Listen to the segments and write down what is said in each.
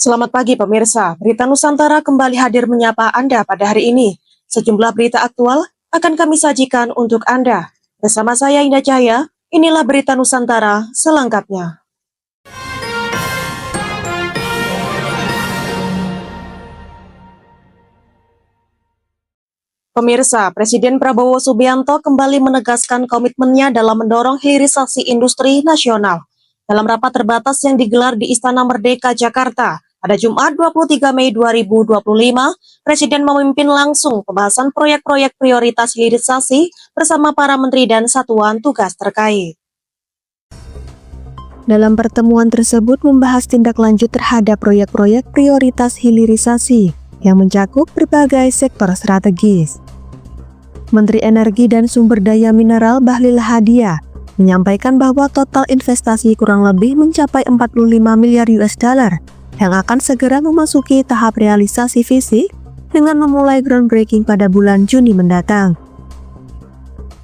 Selamat pagi pemirsa, Berita Nusantara kembali hadir menyapa Anda pada hari ini. Sejumlah berita aktual akan kami sajikan untuk Anda. Bersama saya Indah Jaya, inilah Berita Nusantara selengkapnya. Pemirsa, Presiden Prabowo Subianto kembali menegaskan komitmennya dalam mendorong hilirisasi industri nasional. Dalam rapat terbatas yang digelar di Istana Merdeka, Jakarta, pada Jumat 23 Mei 2025, Presiden memimpin langsung pembahasan proyek-proyek prioritas hilirisasi bersama para menteri dan satuan tugas terkait. Dalam pertemuan tersebut membahas tindak lanjut terhadap proyek-proyek prioritas hilirisasi yang mencakup berbagai sektor strategis. Menteri Energi dan Sumber Daya Mineral Bahlil Lahadiah menyampaikan bahwa total investasi kurang lebih mencapai 45 miliar US dollar yang akan segera memasuki tahap realisasi fisik dengan memulai groundbreaking pada bulan Juni mendatang.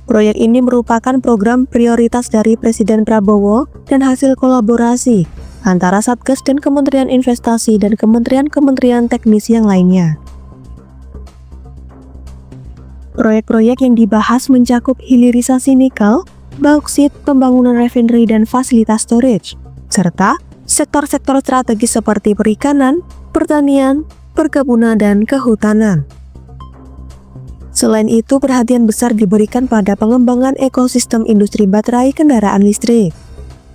Proyek ini merupakan program prioritas dari Presiden Prabowo dan hasil kolaborasi antara Satgas dan Kementerian Investasi dan kementerian-kementerian teknis yang lainnya. Proyek-proyek yang dibahas mencakup hilirisasi nikel, bauksit, pembangunan refinery dan fasilitas storage, serta sektor-sektor strategis seperti perikanan, pertanian, perkebunan, dan kehutanan. Selain itu, perhatian besar diberikan pada pengembangan ekosistem industri baterai kendaraan listrik.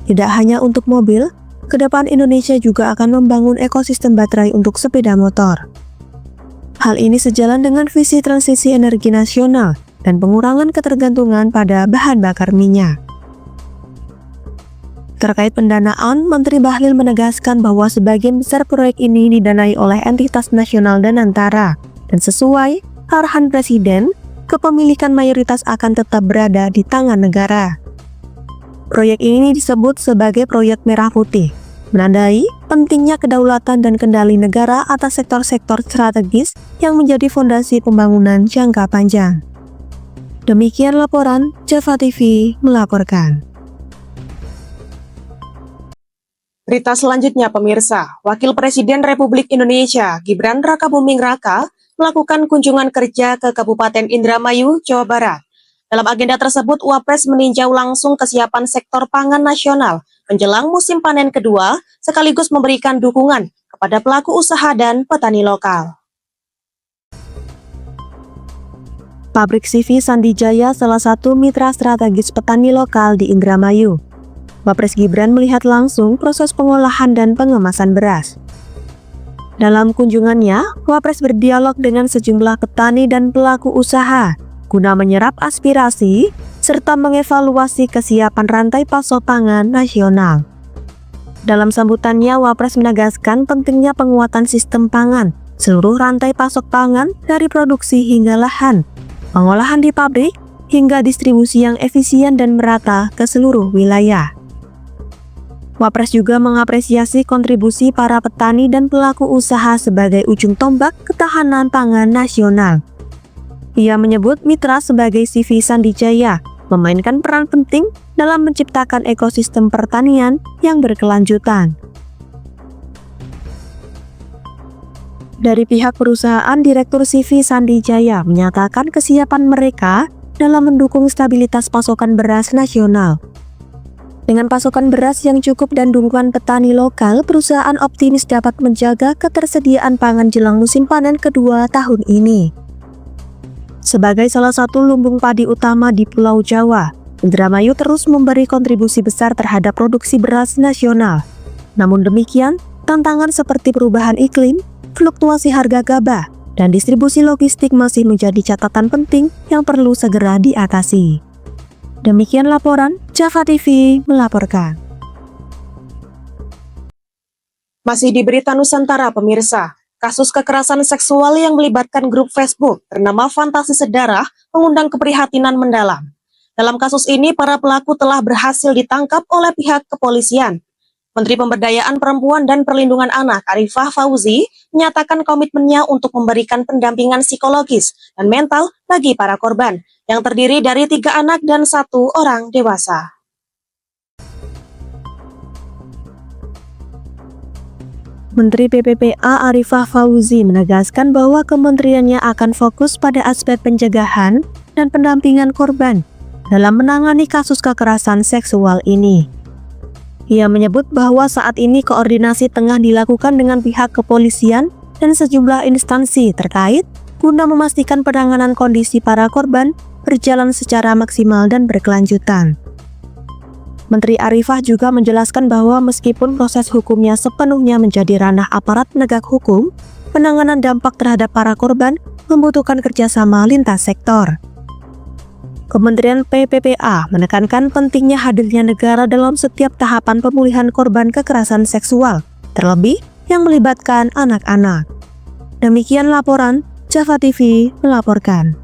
Tidak hanya untuk mobil, ke depan Indonesia juga akan membangun ekosistem baterai untuk sepeda motor. Hal ini sejalan dengan visi transisi energi nasional dan pengurangan ketergantungan pada bahan bakar minyak. Terkait pendanaan, Menteri Bahlil menegaskan bahwa sebagian besar proyek ini didanai oleh entitas nasional dan antara, dan sesuai arahan Presiden, kepemilikan mayoritas akan tetap berada di tangan negara. Proyek ini disebut sebagai proyek merah putih, menandai pentingnya kedaulatan dan kendali negara atas sektor-sektor strategis yang menjadi fondasi pembangunan jangka panjang. Demikian laporan Java TV melaporkan. Berita selanjutnya pemirsa, Wakil Presiden Republik Indonesia Gibran Rakabuming Raka melakukan kunjungan kerja ke Kabupaten Indramayu, Jawa Barat. Dalam agenda tersebut, Wapres meninjau langsung kesiapan sektor pangan nasional menjelang musim panen kedua, sekaligus memberikan dukungan kepada pelaku usaha dan petani lokal. Pabrik CV Sandijaya salah satu mitra strategis petani lokal di Indramayu. Wapres Gibran melihat langsung proses pengolahan dan pengemasan beras. Dalam kunjungannya, Wapres berdialog dengan sejumlah petani dan pelaku usaha guna menyerap aspirasi serta mengevaluasi kesiapan rantai pasok pangan nasional. Dalam sambutannya, Wapres menegaskan pentingnya penguatan sistem pangan, seluruh rantai pasok pangan dari produksi hingga lahan, pengolahan di pabrik, hingga distribusi yang efisien dan merata ke seluruh wilayah. Wapres juga mengapresiasi kontribusi para petani dan pelaku usaha sebagai ujung tombak ketahanan pangan nasional. Ia menyebut mitra sebagai CV Sandijaya memainkan peran penting dalam menciptakan ekosistem pertanian yang berkelanjutan. Dari pihak perusahaan, Direktur CV Sandijaya menyatakan kesiapan mereka dalam mendukung stabilitas pasokan beras nasional. Dengan pasokan beras yang cukup dan dukungan petani lokal, perusahaan optimis dapat menjaga ketersediaan pangan jelang musim panen kedua tahun ini. Sebagai salah satu lumbung padi utama di Pulau Jawa, Indramayu terus memberi kontribusi besar terhadap produksi beras nasional. Namun demikian, tantangan seperti perubahan iklim, fluktuasi harga gabah, dan distribusi logistik masih menjadi catatan penting yang perlu segera diatasi. Demikian laporan Java TV melaporkan. Masih di Berita Nusantara pemirsa, kasus kekerasan seksual yang melibatkan grup Facebook bernama Fantasi Sedarah mengundang keprihatinan mendalam. Dalam kasus ini, para pelaku telah berhasil ditangkap oleh pihak kepolisian. Menteri Pemberdayaan Perempuan dan Perlindungan Anak Arifah Fauzi menyatakan komitmennya untuk memberikan pendampingan psikologis dan mental bagi para korban, yang terdiri dari 3 anak dan 1 orang dewasa. Menteri PPPA Arifah Fauzi menegaskan bahwa kementeriannya akan fokus pada aspek pencegahan dan pendampingan korban dalam menangani kasus kekerasan seksual ini. Ia menyebut bahwa saat ini koordinasi tengah dilakukan dengan pihak kepolisian dan sejumlah instansi terkait guna memastikan penanganan kondisi para korban berjalan secara maksimal dan berkelanjutan. Menteri Arifah juga menjelaskan bahwa meskipun proses hukumnya sepenuhnya menjadi ranah aparat penegak hukum, penanganan dampak terhadap para korban membutuhkan kerjasama lintas sektor. Kementerian PPPA menekankan pentingnya hadirnya negara dalam setiap tahapan pemulihan korban kekerasan seksual, terlebih yang melibatkan anak-anak. Demikian laporan, Java TV melaporkan.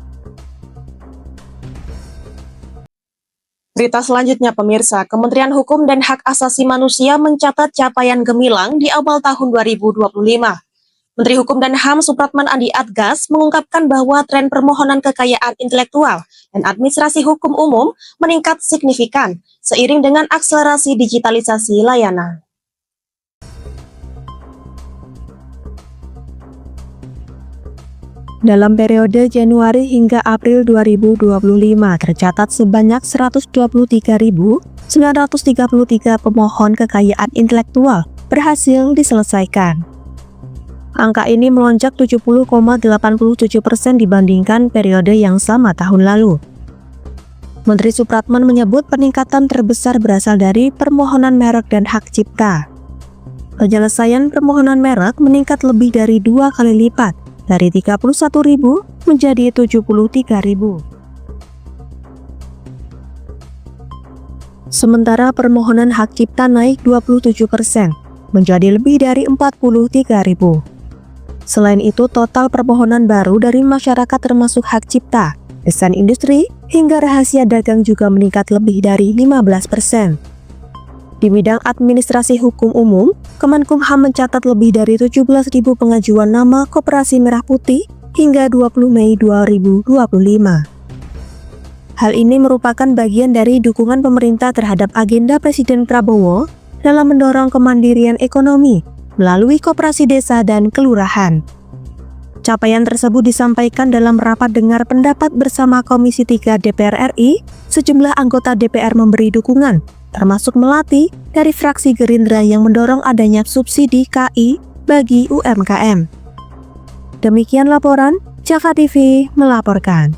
Berita selanjutnya pemirsa, Kementerian Hukum dan Hak Asasi Manusia mencatat capaian gemilang di awal tahun 2025. Menteri Hukum dan HAM Supratman Andi Adgas mengungkapkan bahwa tren permohonan kekayaan intelektual dan administrasi hukum umum meningkat signifikan seiring dengan akselerasi digitalisasi layanan. Dalam periode Januari hingga April 2025 tercatat sebanyak 123.933 pemohon kekayaan intelektual berhasil diselesaikan. Angka ini melonjak 70,87% dibandingkan periode yang sama tahun lalu. Menteri Supratman menyebut peningkatan terbesar berasal dari permohonan merek dan hak cipta. Penyelesaian permohonan merek meningkat lebih dari 2 kali lipat, dari 31.000 menjadi 73.000. Sementara permohonan hak cipta naik 27%, menjadi lebih dari 43.000. Selain itu, total permohonan baru dari masyarakat termasuk hak cipta, desain industri, hingga rahasia dagang juga meningkat lebih dari 15%. Di bidang administrasi hukum umum, Kemenkumham mencatat lebih dari 17.000 pengajuan nama Koperasi Merah Putih hingga 20 Mei 2025. Hal ini merupakan bagian dari dukungan pemerintah terhadap agenda Presiden Prabowo dalam mendorong kemandirian ekonomi melalui koperasi desa dan kelurahan. Capaian tersebut disampaikan dalam rapat dengar pendapat bersama Komisi 3 DPR RI. Sejumlah anggota DPR memberi dukungan, termasuk Melati dari fraksi Gerindra yang mendorong adanya subsidi KI bagi UMKM. Demikian laporan, Java TV melaporkan.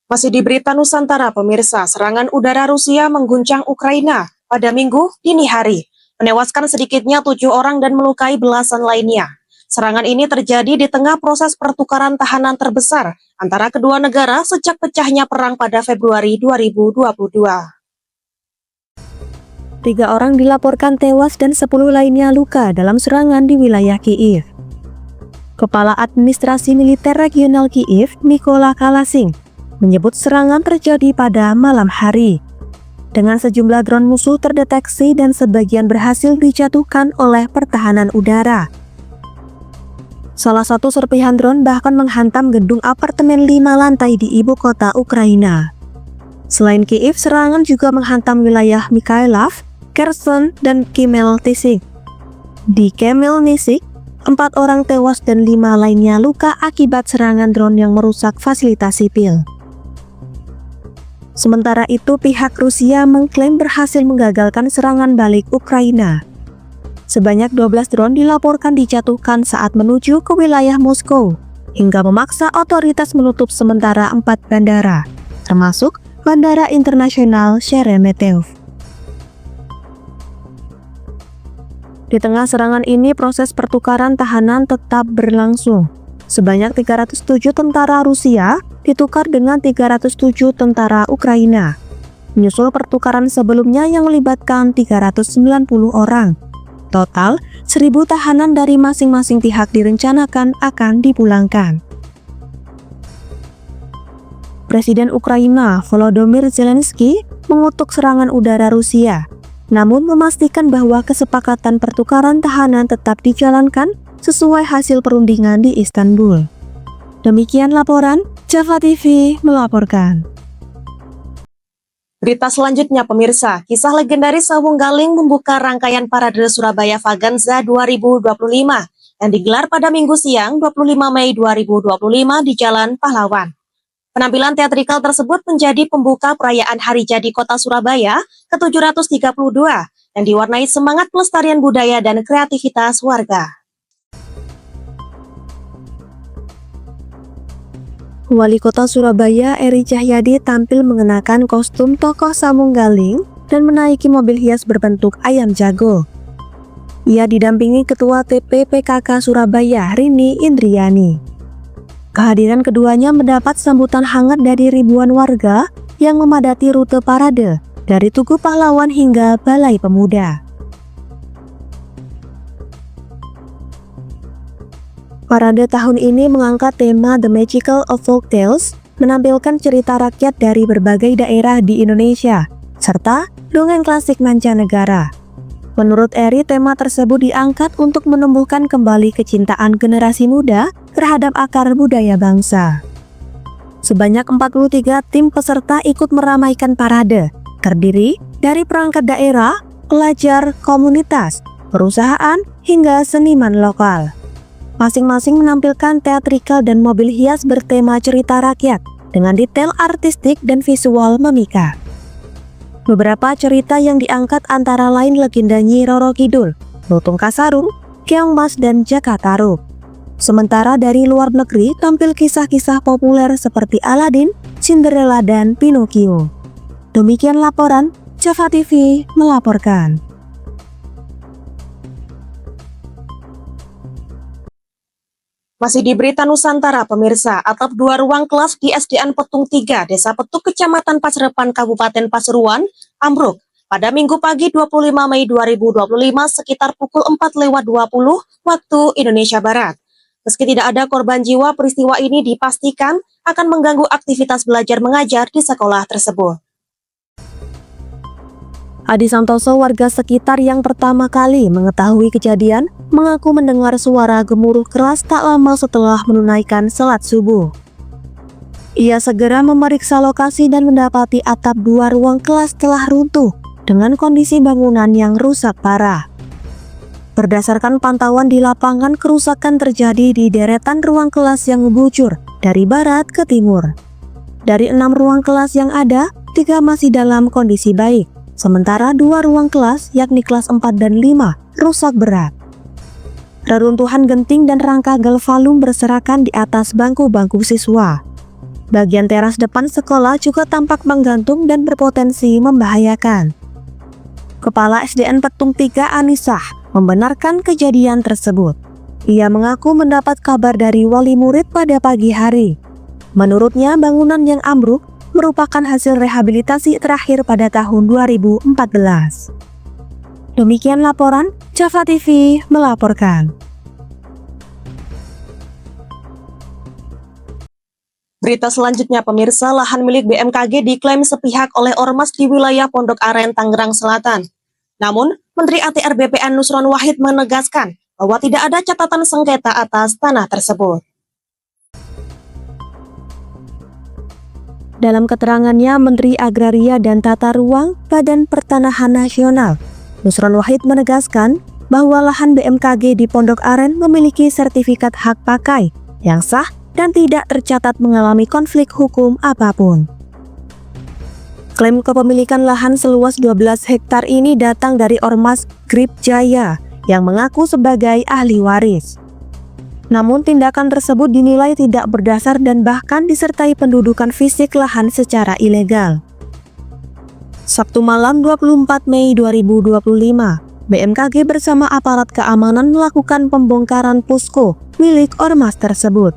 Masih di berita Nusantara pemirsa, serangan udara Rusia mengguncang Ukraina pada Minggu dini hari, menewaskan sedikitnya 7 orang dan melukai belasan lainnya. Serangan ini terjadi di tengah proses pertukaran tahanan terbesar antara kedua negara sejak pecahnya perang pada Februari 2022. 3 orang dilaporkan tewas dan 10 lainnya luka dalam serangan di wilayah Kyiv. Kepala Administrasi Militer Regional Kyiv, Mykola Kalasing, menyebut serangan terjadi pada malam hari. Dengan sejumlah drone musuh terdeteksi dan sebagian berhasil dijatuhkan oleh pertahanan udara. Salah satu serpihan drone bahkan menghantam gedung apartemen 5 lantai di ibu kota Ukraina. Selain Kyiv, serangan juga menghantam wilayah Mykolaiv, Kherson, dan Khmelnytskyi. Di Khmelnytskyi, 4 orang tewas dan 5 lainnya luka akibat serangan drone yang merusak fasilitas sipil. Sementara itu, pihak Rusia mengklaim berhasil menggagalkan serangan balik Ukraina. Sebanyak 12 drone dilaporkan dijatuhkan saat menuju ke wilayah Moskow, hingga memaksa otoritas menutup sementara 4 bandara, termasuk Bandara Internasional Sheremetyevo. Di tengah serangan ini, proses pertukaran tahanan tetap berlangsung. Sebanyak 307 tentara Rusia ditukar dengan 307 tentara Ukraina, menyusul pertukaran sebelumnya yang melibatkan 390 orang. Total, 1.000 tahanan dari masing-masing pihak direncanakan akan dipulangkan. Presiden Ukraina Volodymyr Zelensky mengutuk serangan udara Rusia, namun memastikan bahwa kesepakatan pertukaran tahanan tetap dijalankan sesuai hasil perundingan di Istanbul. Demikian laporan, Java TV melaporkan. Berita selanjutnya pemirsa, kisah legendaris Sawung Galing membuka rangkaian Parade Surabaya Vaganza 2025 yang digelar pada Minggu siang 25 Mei 2025 di Jalan Pahlawan. Penampilan teatrikal tersebut menjadi pembuka perayaan Hari Jadi Kota Surabaya ke-732 yang diwarnai semangat pelestarian budaya dan kreativitas warga. Wali Kota Surabaya Eri Cahyadi tampil mengenakan kostum tokoh Sawung Galing dan menaiki mobil hias berbentuk ayam jago. Ia didampingi Ketua TPPKK Surabaya Rini Indriani. Kehadiran keduanya mendapat sambutan hangat dari ribuan warga yang memadati rute parade dari Tugu Pahlawan hingga Balai Pemuda. Parade tahun ini mengangkat tema The Magical of Folk Tales, menampilkan cerita rakyat dari berbagai daerah di Indonesia, serta dongeng klasik mancanegara. Menurut Eri, tema tersebut diangkat untuk menumbuhkan kembali kecintaan generasi muda terhadap akar budaya bangsa. Sebanyak 43 tim peserta ikut meramaikan parade, terdiri dari perangkat daerah, pelajar, komunitas, perusahaan, hingga seniman lokal. Masing-masing menampilkan teatrikal dan mobil hias bertema cerita rakyat dengan detail artistik dan visual memikat. Beberapa cerita yang diangkat antara lain legenda Nyi Roro Kidul, Lutung Kasarung, Keong Mas, dan Jakatarup. Sementara dari luar negeri tampil kisah-kisah populer seperti Aladin, Cinderella, dan Pinocchio. Demikian laporan, Java TV melaporkan. Masih di Berita Nusantara, pemirsa, atap 2 ruang kelas di SDN Petung 3, Desa Petuk, Kecamatan Pacerepan, Kabupaten Pasuruan, ambruk pada Minggu pagi 25 Mei 2025 sekitar pukul 4:20 waktu Indonesia Barat. Meski tidak ada korban jiwa, peristiwa ini dipastikan akan mengganggu aktivitas belajar mengajar di sekolah tersebut. Adi Santoso, warga sekitar yang pertama kali mengetahui kejadian, mengaku mendengar suara gemuruh keras tak lama setelah menunaikan salat subuh. Ia segera memeriksa lokasi dan mendapati atap 2 ruang kelas telah runtuh dengan kondisi bangunan yang rusak parah. Berdasarkan pantauan di lapangan, kerusakan terjadi di deretan ruang kelas yang membujur dari barat ke timur. Dari 6 ruang kelas yang ada, 3 masih dalam kondisi baik. Sementara 2 ruang kelas, yakni kelas 4 dan 5, rusak berat. Reruntuhan genting dan rangka galvalum berserakan di atas bangku-bangku siswa. Bagian teras depan sekolah juga tampak menggantung dan berpotensi membahayakan. Kepala SDN Petung 3 Anisah membenarkan kejadian tersebut. Ia mengaku mendapat kabar dari wali murid pada pagi hari. Menurutnya, bangunan yang ambruk merupakan hasil rehabilitasi terakhir pada tahun 2014. Demikian laporan, Java TV melaporkan. Berita selanjutnya pemirsa, lahan milik BMKG diklaim sepihak oleh ormas di wilayah Pondok Aren, Tangerang Selatan. Namun, Menteri ATR BPN Nusron Wahid menegaskan bahwa tidak ada catatan sengketa atas tanah tersebut. Dalam keterangannya, Menteri Agraria dan Tata Ruang Badan Pertanahan Nasional, Nusron Wahid menegaskan bahwa lahan BMKG di Pondok Aren memiliki sertifikat hak pakai yang sah dan tidak tercatat mengalami konflik hukum apapun. Klaim kepemilikan lahan seluas 12 hektar ini datang dari Ormas Grip Jaya yang mengaku sebagai ahli waris. Namun tindakan tersebut dinilai tidak berdasar dan bahkan disertai pendudukan fisik lahan secara ilegal. Sabtu malam 24 Mei 2025, BMKG bersama aparat keamanan melakukan pembongkaran posko milik ormas tersebut.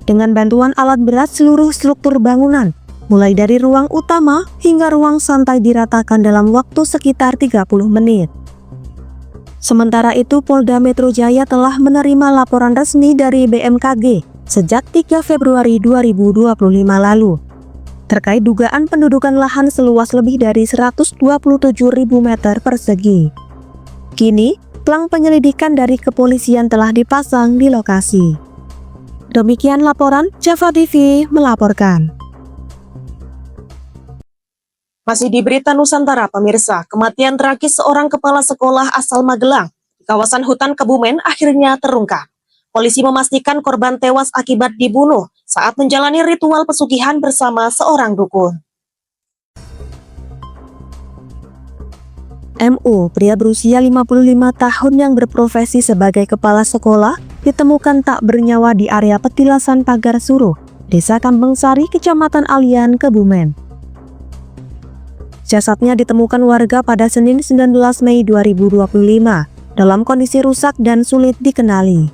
Dengan bantuan alat berat, seluruh struktur bangunan, mulai dari ruang utama hingga ruang santai diratakan dalam waktu sekitar 30 menit. Sementara itu, Polda Metro Jaya telah menerima laporan resmi dari BMKG sejak 3 Februari 2025 lalu terkait dugaan pendudukan lahan seluas lebih dari 127.000 meter persegi. Kini, pelang penyelidikan dari kepolisian telah dipasang di lokasi. Demikian laporan, Java TV melaporkan. Masih di berita Nusantara, pemirsa, kematian tragis seorang kepala sekolah asal Magelang di kawasan hutan Kebumen akhirnya terungkap. Polisi memastikan korban tewas akibat dibunuh saat menjalani ritual pesugihan bersama seorang dukun. MU, pria berusia 55 tahun yang berprofesi sebagai kepala sekolah, ditemukan tak bernyawa di area petilasan Pagar Suruh, Desa Kambang Sari, Kecamatan Alian, Kebumen. Jasadnya ditemukan warga pada Senin 19 Mei 2025 dalam kondisi rusak dan sulit dikenali.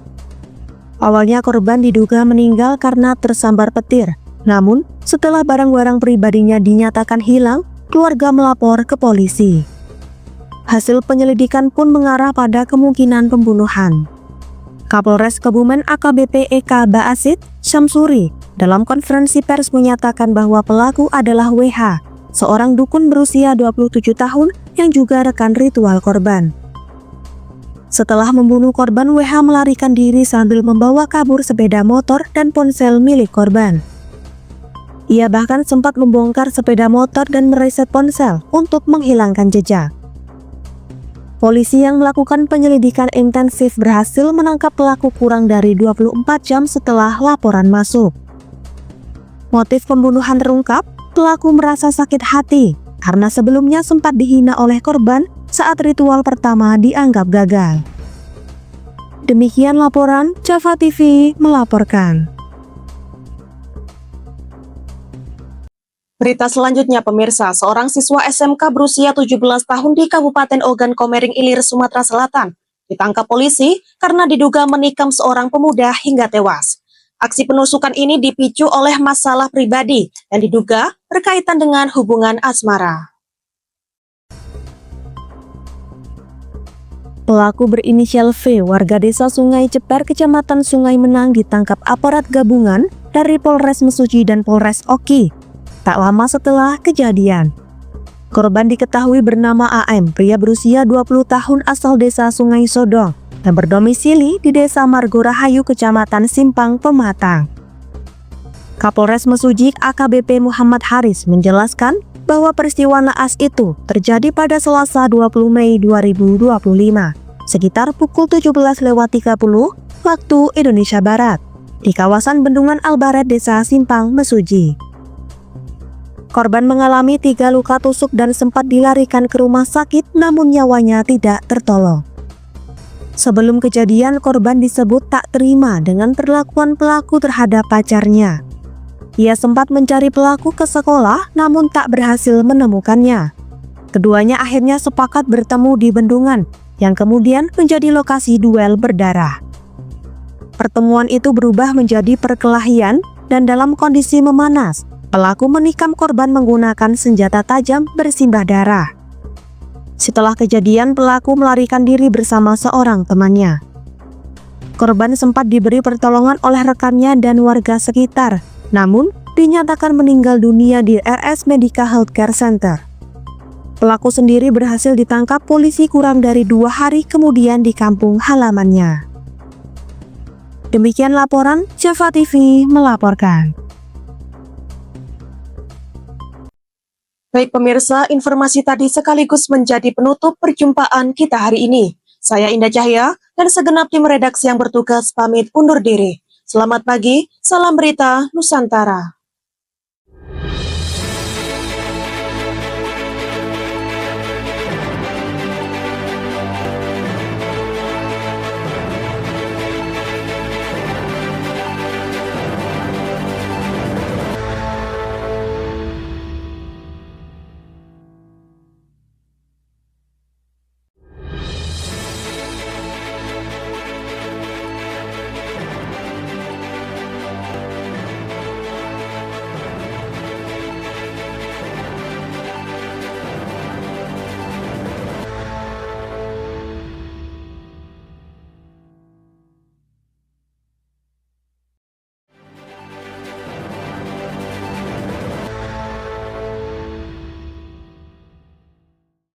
Awalnya korban diduga meninggal karena tersambar petir, namun setelah barang-barang pribadinya dinyatakan hilang, keluarga melapor ke polisi. Hasil penyelidikan pun mengarah pada kemungkinan pembunuhan. Kapolres Kebumen AKBP Eka Baasit Syamsuri dalam konferensi pers menyatakan bahwa pelaku adalah WH, seorang dukun berusia 27 tahun yang juga rekan ritual korban. Setelah membunuh korban, WH melarikan diri sambil membawa kabur sepeda motor dan ponsel milik korban. Ia bahkan sempat membongkar sepeda motor dan mereset ponsel untuk menghilangkan jejak. Polisi yang melakukan penyelidikan intensif berhasil menangkap pelaku kurang dari 24 jam setelah laporan masuk. Motif pembunuhan terungkap, pelaku merasa sakit hati karena sebelumnya sempat dihina oleh korban saat ritual pertama dianggap gagal. Demikian laporan, Java TV melaporkan. Berita selanjutnya, pemirsa, seorang siswa SMK berusia 17 tahun di Kabupaten Ogan Komering Ilir, Sumatera Selatan, ditangkap polisi karena diduga menikam seorang pemuda hingga tewas. Aksi penusukan ini dipicu oleh masalah pribadi dan diduga berkaitan dengan hubungan asmara. Pelaku berinisial V, warga desa Sungai Ceper, Kecamatan Sungai Menang, ditangkap aparat gabungan dari Polres Mesuji dan Polres Oki tak lama setelah kejadian. Korban diketahui bernama AM, pria berusia 20 tahun asal desa Sungai Sodong dan berdomisili di desa Margorahayu, Kecamatan Simpang, Pematang. Kapolres Mesuji AKBP Muhammad Haris menjelaskan bahwa peristiwa naas itu terjadi pada Selasa 20 Mei 2025, sekitar pukul 17.30 waktu Indonesia Barat, di kawasan Bendungan Albaret, Desa Simpang, Mesuji. Korban mengalami 3 luka tusuk dan sempat dilarikan ke rumah sakit, namun nyawanya tidak tertolong. Sebelum kejadian, korban disebut tak terima dengan perlakuan pelaku terhadap pacarnya. Ia sempat mencari pelaku ke sekolah, namun tak berhasil menemukannya. Keduanya akhirnya sepakat bertemu di bendungan, yang kemudian menjadi lokasi duel berdarah. Pertemuan itu berubah menjadi perkelahian, dan dalam kondisi memanas, pelaku menikam korban menggunakan senjata tajam bersimbah darah. Setelah kejadian, pelaku melarikan diri bersama seorang temannya. Korban sempat diberi pertolongan oleh rekannya dan warga sekitar, namun dinyatakan meninggal dunia di RS Medica Healthcare Center. Pelaku sendiri berhasil ditangkap polisi kurang dari 2 hari kemudian di kampung halamannya. Demikian laporan, Java TV melaporkan. Baik pemirsa, informasi tadi sekaligus menjadi penutup perjumpaan kita hari ini. Saya Indah Cahya dan segenap tim redaksi yang bertugas pamit undur diri. Selamat pagi, salam berita Nusantara.